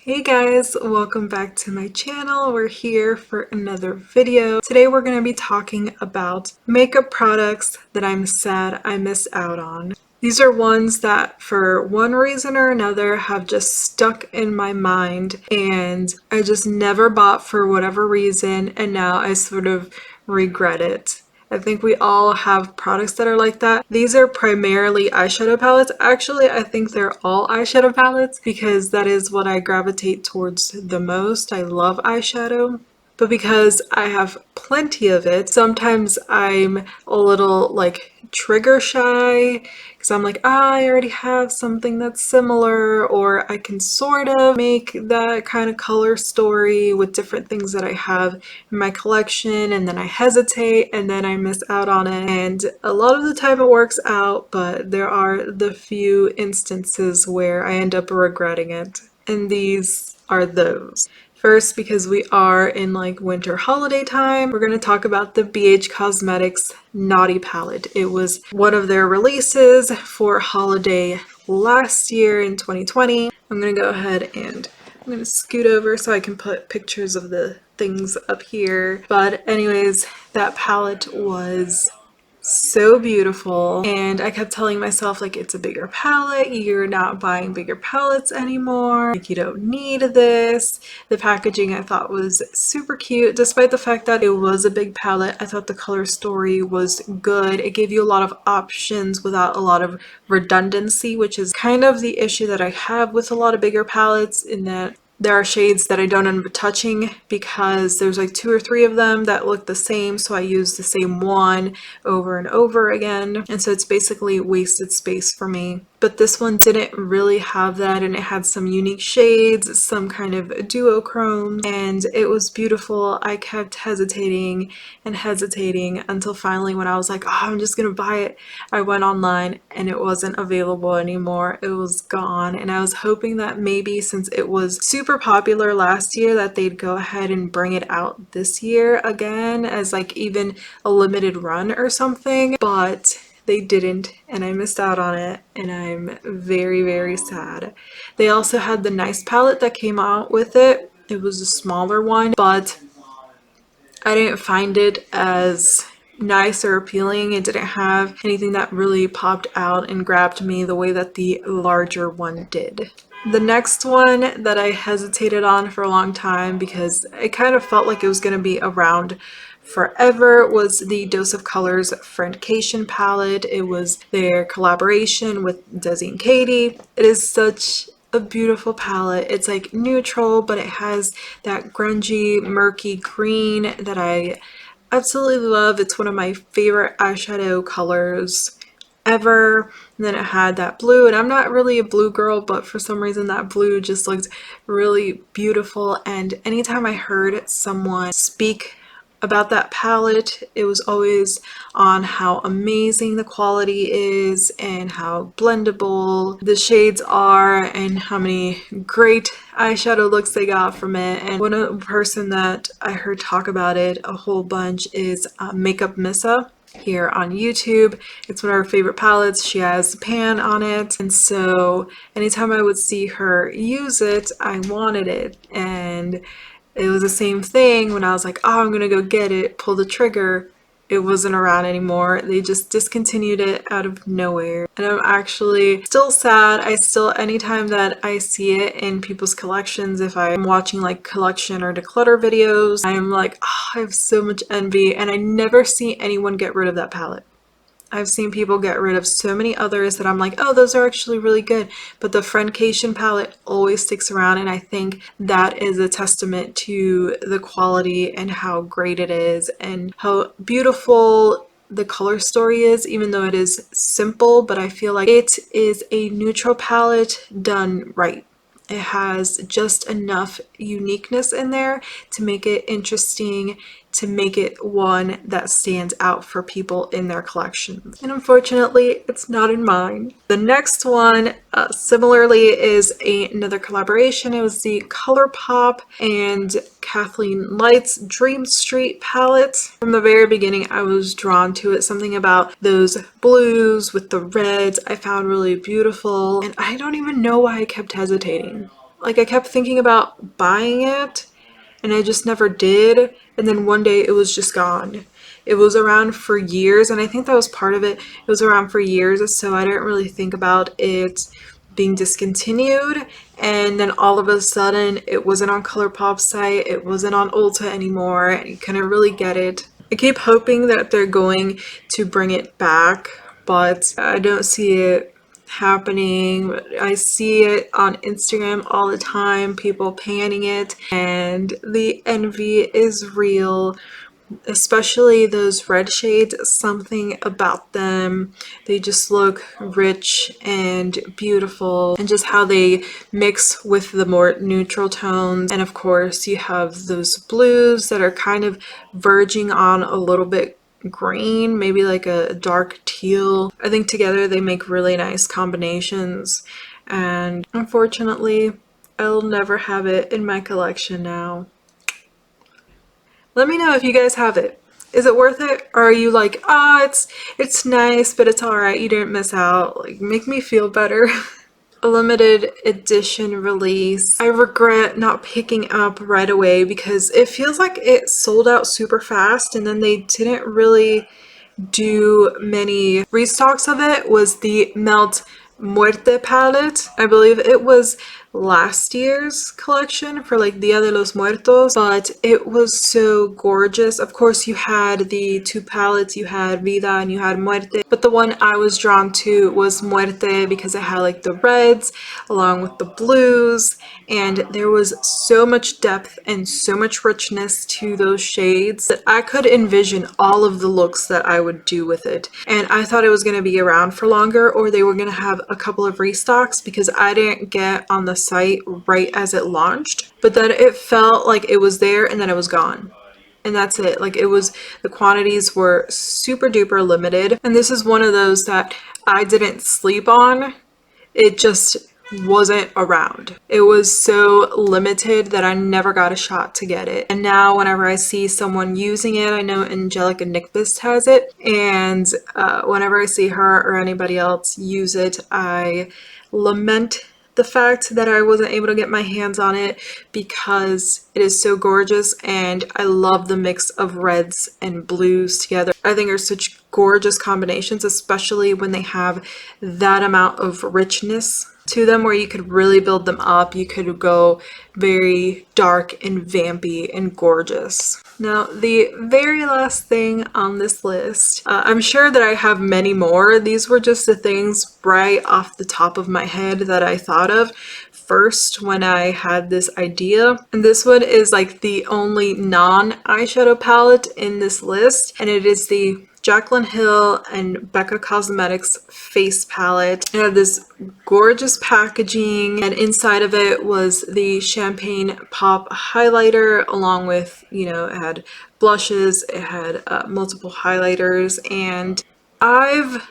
Hey guys, welcome back to my channel. We're here for another video. Today we're going to be talking about makeup products that I'm sad I missed out on. These are ones that for one reason or another have just stuck in my mind and I just never bought for whatever reason, and now I sort of regret it. I think we all have products that are like that. These are primarily eyeshadow palettes. Actually, I think they're all eyeshadow palettes because that is what I gravitate towards the most. I love eyeshadow. But because I have plenty of it, sometimes I'm a little like trigger shy because I'm like, I already have something that's similar, or I can sort of make that kind of color story with different things that I have in my collection, and then I hesitate and then I miss out on it. And a lot of the time it works out, but there are the few instances where I end up regretting it. And these are those. First, because we are in like winter holiday time, we're going to talk about the BH Cosmetics Naughty Palette. It was one of their releases for holiday last year in 2020. I'm going to go ahead and I'm going to scoot over so I can put pictures of the things up here. But anyways, that palette was so beautiful, and I kept telling myself like, it's a bigger palette, you're not buying bigger palettes anymore, like you don't need this. The packaging I thought was super cute despite the fact that it was a big palette. I thought the color story was good. It gave you a lot of options without a lot of redundancy, which is kind of the issue that I have with a lot of bigger palettes, in that there are shades that I don't end up touching because there's like 2 or 3 of them that look the same, so I use the same one over and over again, and so it's basically wasted space for me. But this one didn't really have that, and it had some unique shades, some kind of duochrome, and it was beautiful. I kept hesitating and hesitating until finally when I was like, oh, I'm just gonna buy it, I went online and it wasn't available anymore. It was gone, and I was hoping that maybe since it was super popular last year that they'd go ahead and bring it out this year again as like even a limited run or something, but they didn't, and I missed out on it, and I'm very, very sad. They also had the Nice palette that came out with it. It was a smaller one, but I didn't find it as nice or appealing. It didn't have anything that really popped out and grabbed me the way that the larger one did. The next one that I hesitated on for a long time because it kind of felt like it was going to be around forever was the Dose of Colors Friendcation palette. It was their collaboration with Desi and Katie. It is such a beautiful palette. It's like neutral, but it has that grungy, murky green that I absolutely love. It's one of my favorite eyeshadow colors ever. And then it had that blue, and I'm not really a blue girl, but for some reason that blue just looked really beautiful. And anytime I heard someone speak about that palette, it was always on how amazing the quality is and how blendable the shades are and how many great eyeshadow looks they got from it. And one person that I heard talk about it a whole bunch is Makeup Missa here on YouTube. It's one of her favorite palettes. She has a pan on it, and so anytime I would see her use it, I wanted it. And it was the same thing when I was like, oh, I'm gonna go get it, pull the trigger. It wasn't around anymore. They just discontinued it out of nowhere. And I'm actually still sad. Anytime that I see it in people's collections, if I'm watching like collection or declutter videos, I'm like, oh, I have so much envy. And I never see anyone get rid of that palette. I've seen people get rid of so many others that I'm like, oh, those are actually really good. But the Friendcation palette always sticks around, and I think that is a testament to the quality and how great it is and how beautiful the color story is, even though it is simple. But I feel like it is a neutral palette done right. It has just enough uniqueness in there to make it interesting, to make it one that stands out for people in their collections. And unfortunately, it's not in mine. The next one, similarly, is another collaboration. It was the ColourPop and Kathleen Light's Dream Street palette. From the very beginning, I was drawn to it. Something about those blues with the reds I found really beautiful, and I don't even know why I kept hesitating. like I kept thinking about buying it and I just never did. And then one day it was just gone. It was around for years, and I think that was part of it. It was around for years, so I didn't really think about it being discontinued. And then all of a sudden, it wasn't on ColourPop's site, it wasn't on Ulta anymore, and you couldn't really get it. I keep hoping that they're going to bring it back, but I don't see it happening. I see it on Instagram all the time, people panning it, and the envy is real, especially those red shades. Something about them, they just look rich and beautiful, and just how they mix with the more neutral tones. And of course you have those blues that are kind of verging on a little bit green, maybe like a dark teal. I think together they make really nice combinations, and unfortunately I'll never have it in my collection now. Let me know if you guys have it. Is it worth it? Or are you like, ah, it's nice, but it's alright, you didn't miss out. Like, make me feel better. A limited edition release. I regret not picking up right away because it feels like it sold out super fast, and then they didn't really do many restocks of it. Was the Melt Muerte palette. I believe it was last year's collection for like Dia de los Muertos, but it was so gorgeous. Of course you had the two palettes, you had Vida and you had Muerte, but the one I was drawn to was Muerte because it had like the reds along with the blues, and there was so much depth and so much richness to those shades that I could envision all of the looks that I would do with it. And I thought it was going to be around for longer, or they were going to have a couple of restocks, because I didn't get on the site right as it launched, but then it felt like it was there and then it was gone. And that's it. Like, it was, the quantities were super duper limited, and this is one of those that I didn't sleep on. It just wasn't around. It was so limited that I never got a shot to get it. And now whenever I see someone using it, I know Angelica Nickbist has it, and whenever I see her or anybody else use it, I lament the fact that I wasn't able to get my hands on it, because it is so gorgeous, and I love the mix of reds and blues together. I think are such gorgeous combinations, especially when they have that amount of richness to them, where you could really build them up. You could go very dark and vampy and gorgeous. Now, the very last thing on this list, I'm sure that I have many more. These were just the things right off the top of my head that I thought of first when I had this idea. And this one is like the only non-eyeshadow palette in this list, and it is the Jaclyn Hill and Becca Cosmetics face palette. It had this gorgeous packaging, and inside of it was the Champagne Pop highlighter, along with, you know, it had blushes, it had multiple highlighters, and I've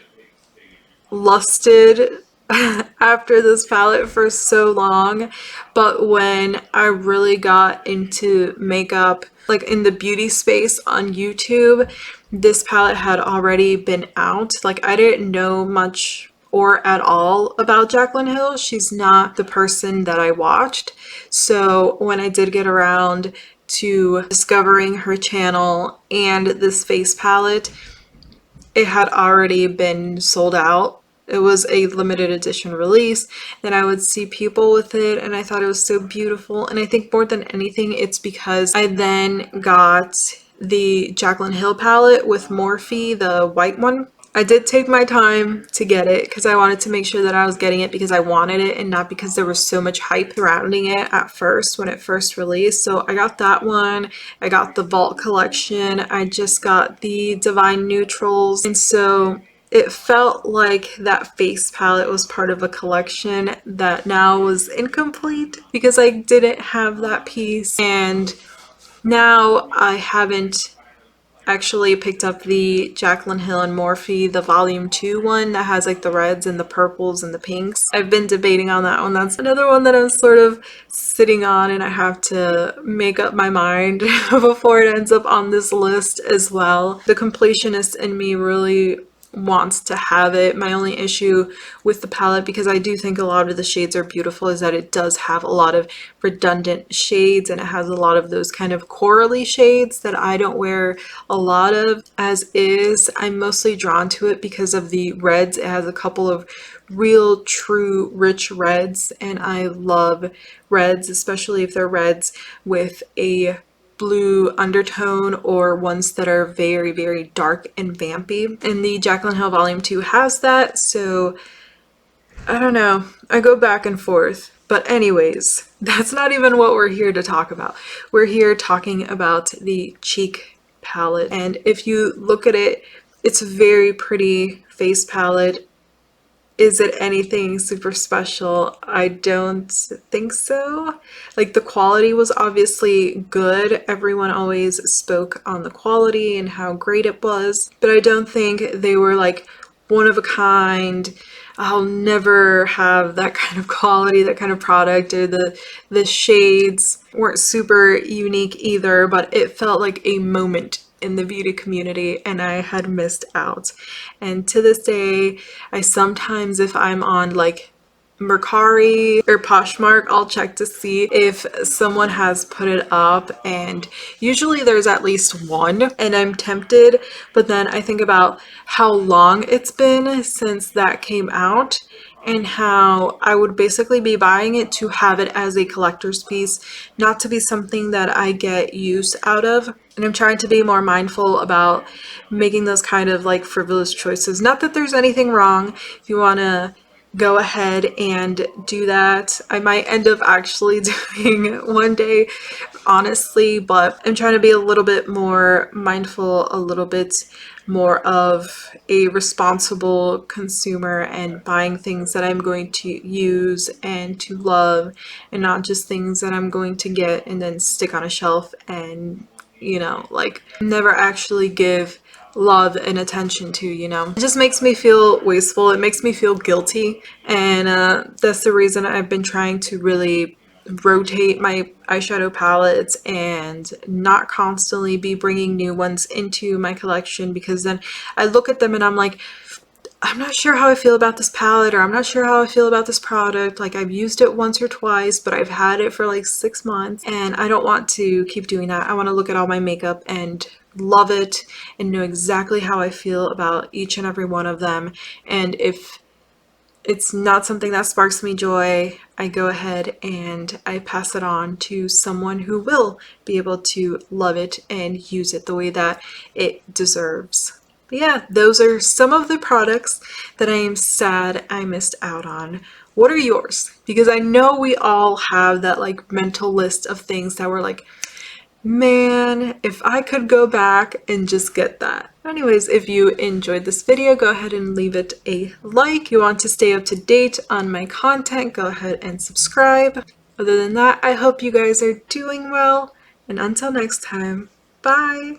lusted after this palette for so long, but when I really got into makeup, like in the beauty space on YouTube, this palette had already been out. Like, I didn't know much or at all about Jaclyn Hill. She's not the person that I watched. So when I did get around to discovering her channel and this face palette, it had already been sold out. It was a limited edition release, and I would see people with it, and I thought it was so beautiful. And I think more than anything, it's because I then got the Jaclyn Hill palette with Morphe, the white one. I did take my time to get it because I wanted to make sure that I was getting it because I wanted it, and not because there was so much hype surrounding it at first when it first released. So I got that one. I got the Vault collection. I just got the Divine Neutrals. And so it felt like that face palette was part of a collection that now was incomplete because I didn't have that piece. And now I haven't actually picked up the Jaclyn Hill and Morphe, the volume 2 one that has like the reds and the purples and the pinks. I've been debating on that one. That's another one that I'm sort of sitting on, and I have to make up my mind before it ends up on this list as well. The completionist in me really wants to have it. My only issue with the palette, because I do think a lot of the shades are beautiful, is that it does have a lot of redundant shades, and it has a lot of those kind of corally shades that I don't wear a lot of as is. I'm mostly drawn to it because of the reds. It has a couple of real true rich reds, and I love reds, especially if they're reds with a blue undertone or ones that are very, very dark and vampy. And the Jaclyn Hill Volume 2 has that, so I don't know. I go back and forth. But anyways, that's not even what we're here to talk about. We're here talking about the cheek palette. And if you look at it, it's a very pretty face palette. Is it anything super special? I don't think so. Like, the quality was obviously good. Everyone always spoke on the quality and how great it was, but I don't think they were like one of a kind. I'll never have that kind of quality, that kind of product, or the shades weren't super unique either, but it felt like a moment in the beauty community, and I had missed out. And to this day, I sometimes, if I'm on like Mercari or Poshmark, I'll check to see if someone has put it up, and usually there's at least one, and I'm tempted, but then I think about how long it's been since that came out and how I would basically be buying it to have it as a collector's piece, not to be something that I get use out of. And I'm trying to be more mindful about making those kind of like frivolous choices. Not that there's anything wrong. If you want to go ahead and do that, I might end up actually doing one day, honestly, but I'm trying to be a little bit more mindful, a little bit more of a responsible consumer, and buying things that I'm going to use and to love, and not just things that I'm going to get and then stick on a shelf and, you know, like never actually give love and attention to, you know. It just makes me feel wasteful. It makes me feel guilty, and that's the reason I've been trying to really rotate my eyeshadow palettes and not constantly be bringing new ones into my collection, because then I look at them and I'm like, I'm not sure how I feel about this palette, or I'm not sure how I feel about this product. Like, I've used it once or twice, but I've had it for like 6 months, and I don't want to keep doing that. I want to look at all my makeup and love it and know exactly how I feel about each and every one of them. And if it's not something that sparks me joy, I go ahead and I pass it on to someone who will be able to love it and use it the way that it deserves. But yeah, those are some of the products that I am sad I missed out on. What are yours? Because I know we all have that like mental list of things that we're like, man, if I could go back and just get that. Anyways, if you enjoyed this video, go ahead and leave it a like. If you want to stay up to date on my content, go ahead and subscribe. Other than that, I hope you guys are doing well, and until next time, bye!